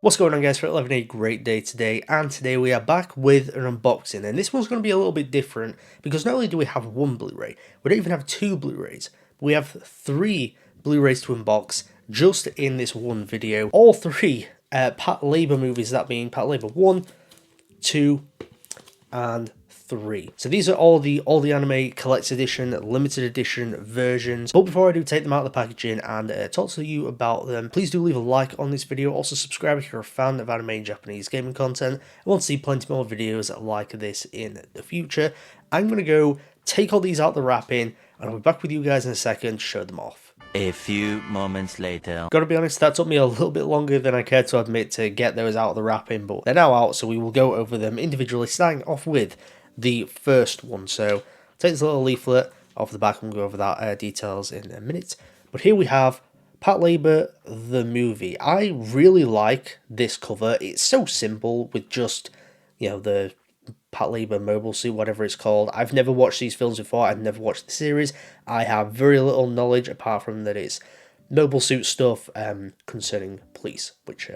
What's going on, guys? For having a great day today, and today we are back with an unboxing, and this one's going to be a little bit different because not only do we have one Blu-ray, we don't even have two Blu-rays, we have three Blu-rays to unbox just in this one video. All three Patlabor movies, that being Patlabor 1, 2, and 3. So these are all the anime collector's edition, limited edition versions. But before I do take them out of the packaging and talk to you about them, please do leave a like on this video. Also subscribe if you're a fan of anime and Japanese gaming content and want to see plenty more videos like this in the future. I'm going to go take all these out the wrapping and I'll be back with you guys in a second to show them off. A few moments later. Gotta be honest, that took me a little bit longer than I care to admit to get those out of the wrapping, but they're now out, so we will go over them individually, starting off with the first one. So take this little leaflet off the back and we'll go over that details in a minute. But here we have Patlabor the Movie. I really like this cover. It's so simple with just, you know, the Patlabor mobile suit, whatever it's called. I've never watched these films before. I've never watched the series. I have very little knowledge apart from that it's mobile suit stuff concerning police, which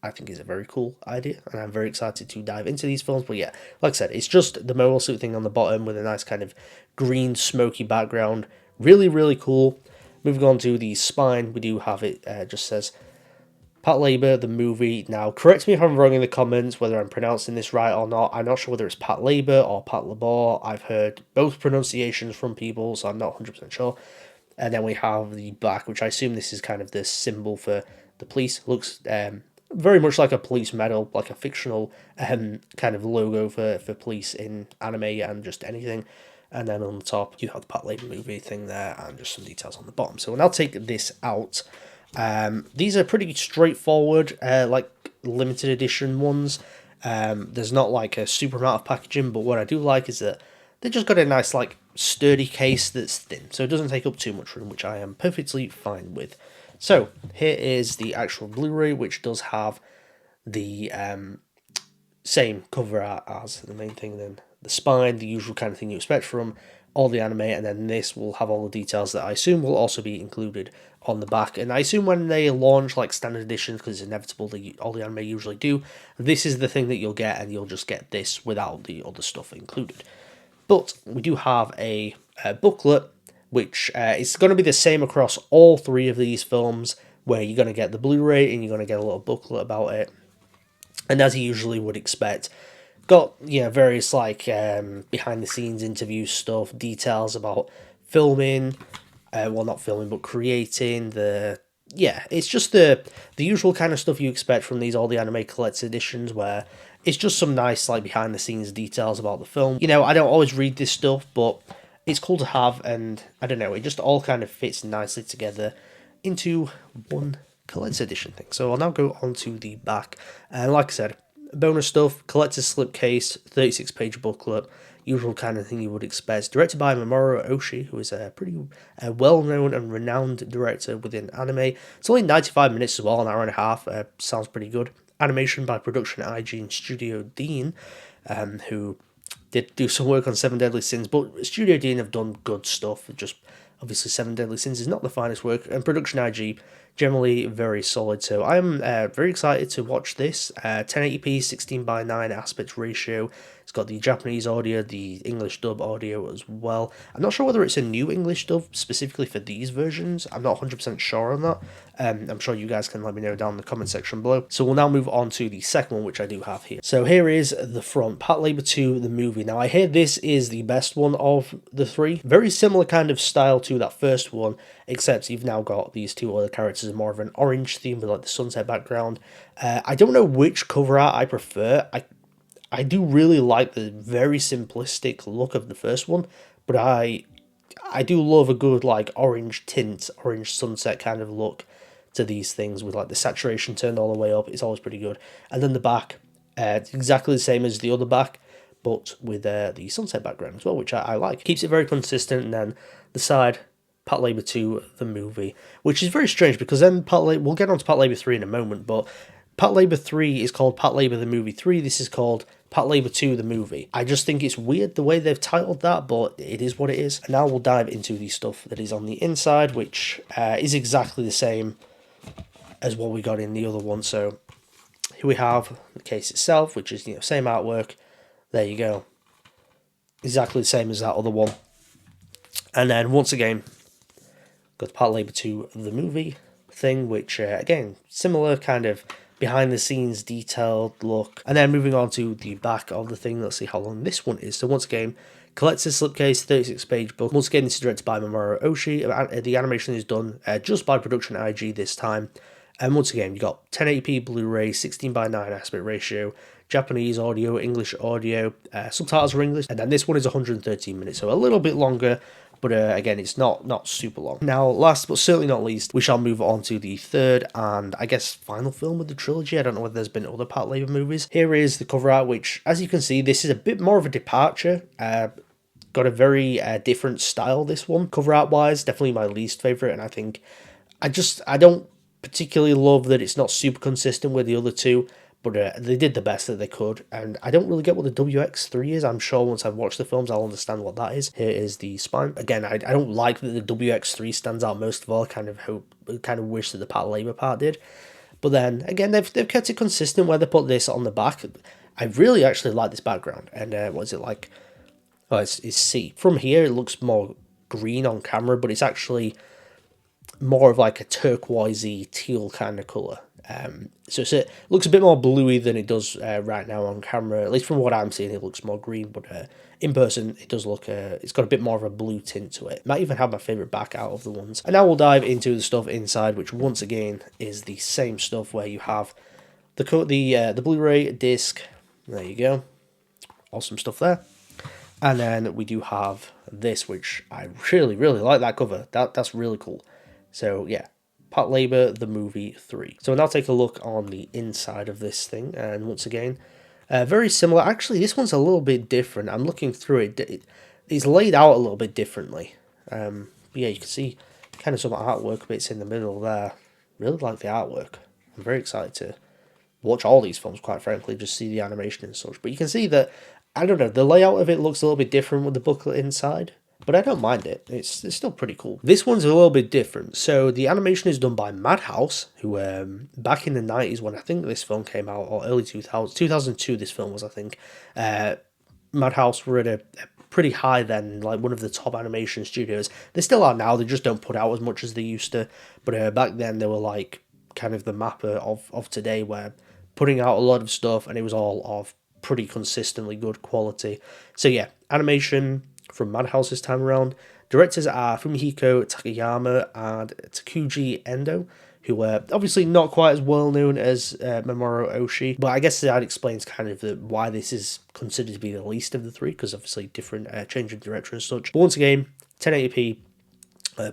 I think is a very cool idea, and I'm very excited to dive into these films. But yeah, like I said, it's just the mobile suit thing on the bottom with a nice kind of green smoky background. Really, really cool. Moving on to the spine, we do have it just says Patlabor the Movie. Now, correct me if I'm wrong in the comments whether I'm pronouncing this right or not. I'm not sure whether it's Patlabor or Patlabor. I've heard both pronunciations from people, so I'm not 100% sure. And then we have the back, which I assume this is kind of the symbol for the police. Looks very much like a police medal, like a fictional kind of logo for police in anime and just anything. And then on the top, you have the Patlabor Movie thing there and just some details on the bottom. So we'll now take this out. These are pretty straightforward, like limited edition ones. There's not like a super amount of packaging, but what I do like is that they just got a nice like sturdy case that's thin, so it doesn't take up too much room, which I am perfectly fine with. So here is the actual Blu-ray, which does have the same cover art as the main thing, then the spine, the usual kind of thing you expect from all the anime, and then this will have all the details that I assume will also be included on the back. And I assume when they launch like standard editions, because it's inevitable that all the anime usually do, this is the thing that you'll get, and you'll just get this without the other stuff included. But we do have a booklet, which is going to be the same across all three of these films, where you're going to get the Blu-ray and you're going to get a little booklet about it. And as you usually would expect, got, you know, various like behind the scenes interview stuff, details about filming, well, not filming but creating, it's just the usual kind of stuff you expect from these all the anime collector's editions, where it's just some nice like behind the scenes details about the film. You know, I don't always read this stuff, but it's cool to have, and I don't know, it just all kind of fits nicely together into one collector's edition thing. So I'll now go on to the back, and like I said, bonus stuff, collector's slipcase, 36-page booklet, usual kind of thing you would expect. Directed by Mamoru Oshii, who is a pretty well-known and renowned director within anime. It's only 95 minutes as well, an hour and a half. Sounds pretty good. Animation by Production IG and Studio Dean, who did do some work on Seven Deadly Sins, but Studio Dean have done good stuff. Just obviously Seven Deadly Sins is not the finest work, and Production IG generally very solid. So I'm very excited to watch this. 1080p 16:9 aspect ratio. It's got the Japanese audio, the English dub audio as well. I'm not sure whether it's a new English dub specifically for these versions. I'm not 100% sure on that. I'm sure you guys can let me know down in the comment section below. So we'll now move on to the second one, which I do have here. So here is the front, Patlabor 2 the Movie. Now I hear this is the best one of the three. Very similar kind of style to that first one, except you've now got these two other characters in more of an orange theme with like the sunset background. I don't know which cover art I prefer. I do really like the very simplistic look of the first one, but I do love a good like orange tint, orange sunset kind of look to these things with like the saturation turned all the way up. It's always pretty good. And then the back, exactly the same as the other back, but with the sunset background as well, which I like. Keeps it very consistent. And then the side, Patlabor 2 the Movie, which is very strange because then we'll get on to Patlabor 3 in a moment, but Patlabor 3 is called Patlabor the Movie 3. This is called Patlabor 2 the Movie. I just think it's weird the way they've titled that, but it is what it is. And now we'll dive into the stuff that is on the inside, which is exactly the same as what we got in the other one. So Here we have the case itself, which is, same artwork. There you go. Exactly the same as that other one. And then once again, got Patlabor 2 the movie thing, which again, similar kind of behind the scenes detailed look. And then moving on to the back of the thing, let's see how long this one is. So once again, collector's slipcase, 36-page book. Once again, this is directed by Mamoru Oshii. The animation is done just by Production IG this time. And once again, you got 1080p Blu-ray, 16:9 aspect ratio, Japanese audio, English audio, subtitles are English, and then this one is 113 minutes, so a little bit longer, but again, it's not super long. Now, last but certainly not least, we shall move on to the third and I guess final film of the trilogy. I don't know whether there's been other Patlabor movies. Here is the cover art, which, as you can see, this is a bit more of a departure. Got a very different style, this one. Cover art wise, definitely my least favourite, and I think I don't particularly love that it's not super consistent with the other two, but they did the best that they could, and I don't really get what the WX3 is. I'm sure once I've watched the films I'll understand what that is. Here is the spine. Again, I don't like that the WX3 stands out most of all. I kind of wish that the Patlabor part did, but then again they've kept it consistent where they put this on the back. I really actually like this background, and what is it like? Oh, it's C. From here it looks more green on camera, but it's actually more of like a turquoisey teal kind of colour. So it looks a bit more bluey than it does right now on camera. At least from what I'm seeing, it looks more green, but in person it does look, it's got a bit more of a blue tint to it. Might even have my favourite back out of the ones. And now we'll dive into the stuff inside, which once again is the same stuff where you have the Blu-ray disc. There you go. Awesome stuff there. And then we do have this, which I really like that cover. That's really cool. So yeah, Patlabor the Movie 3. So we'll now take a look on the inside of this thing, and once again, very similar. Actually, this one's a little bit different. I'm looking through it. It's laid out a little bit differently. But yeah, you can see kind of some artwork bits in the middle there. Really like the artwork. I'm very excited to watch all these films, quite frankly, just see the animation and such. But you can see that, I don't know, the layout of it looks a little bit different with the booklet inside. But I don't mind it. It's still pretty cool. This one's a little bit different. So the animation is done by Madhouse, who back in the 90s when I think this film came out, or early 2000s, 2002 this film was, I think. Madhouse were at a pretty high then, like one of the top animation studios. They still are now, they just don't put out as much as they used to. But back then they were like kind of the mapper of today, where putting out a lot of stuff and it was all of pretty consistently good quality. So yeah, animation from Madhouse this time around. Directors are Fumihiko Takayama and Takuji Endo, who are obviously not quite as well known as Mamoru Oshii, but I guess that explains kind of why this is considered to be the least of the three, because obviously different change of director and such. But once again, 1080p,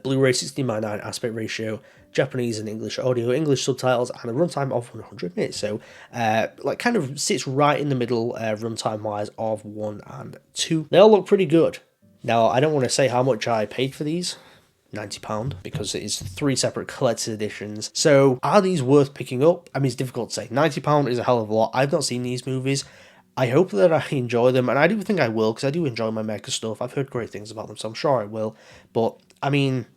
Blu-ray 16:9 aspect ratio, Japanese and English audio, English subtitles, and a runtime of 100 minutes. So, like, kind of sits right in the middle, runtime-wise, of 1 and 2. They all look pretty good. Now, I don't want to say how much I paid for these. £90, because it is 3 separate collector's editions. So, are these worth picking up? I mean, it's difficult to say. £90 is a hell of a lot. I've not seen these movies. I hope that I enjoy them, and I do think I will, because I do enjoy my mecha stuff. I've heard great things about them, so I'm sure I will. But, I mean,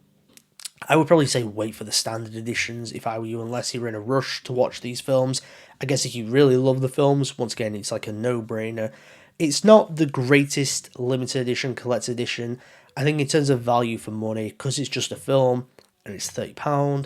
I would probably say wait for the standard editions if I were you, unless you're in a rush to watch these films. I guess if you really love the films, once again, it's like a no-brainer. It's not the greatest limited edition, collector's edition. I think in terms of value for money, because it's just a film and it's £30,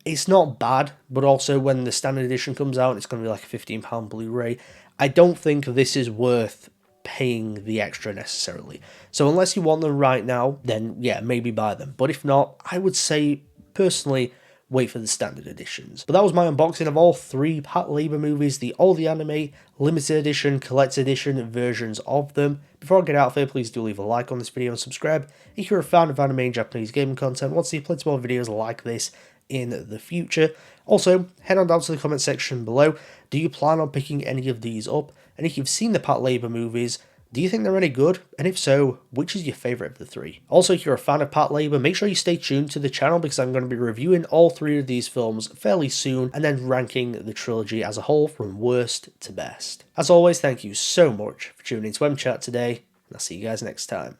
it's not bad, but also when the standard edition comes out, it's going to be like a £15 Blu-ray. I don't think this is worth paying the extra necessarily. So unless you want them right now, then yeah, maybe buy them. But if not, I would say, personally, wait for the standard editions. But that was my unboxing of all 3 Patlabor movies, all the anime, limited edition, collector's edition versions of them. Before I get out of here, please do leave a like on this video and subscribe if you're a fan of anime and Japanese gaming content. Want to see plenty more videos like this in the future. Also, head on down to the comment section below. Do you plan on picking any of these up? And if you've seen the Patlabor movies, do you think they're any good? And if so, which is your favourite of the 3? Also, if you're a fan of Patlabor, make sure you stay tuned to the channel, because I'm going to be reviewing all 3 of these films fairly soon, and then ranking the trilogy as a whole from worst to best. As always, thank you so much for tuning into mchat today, and I'll see you guys next time.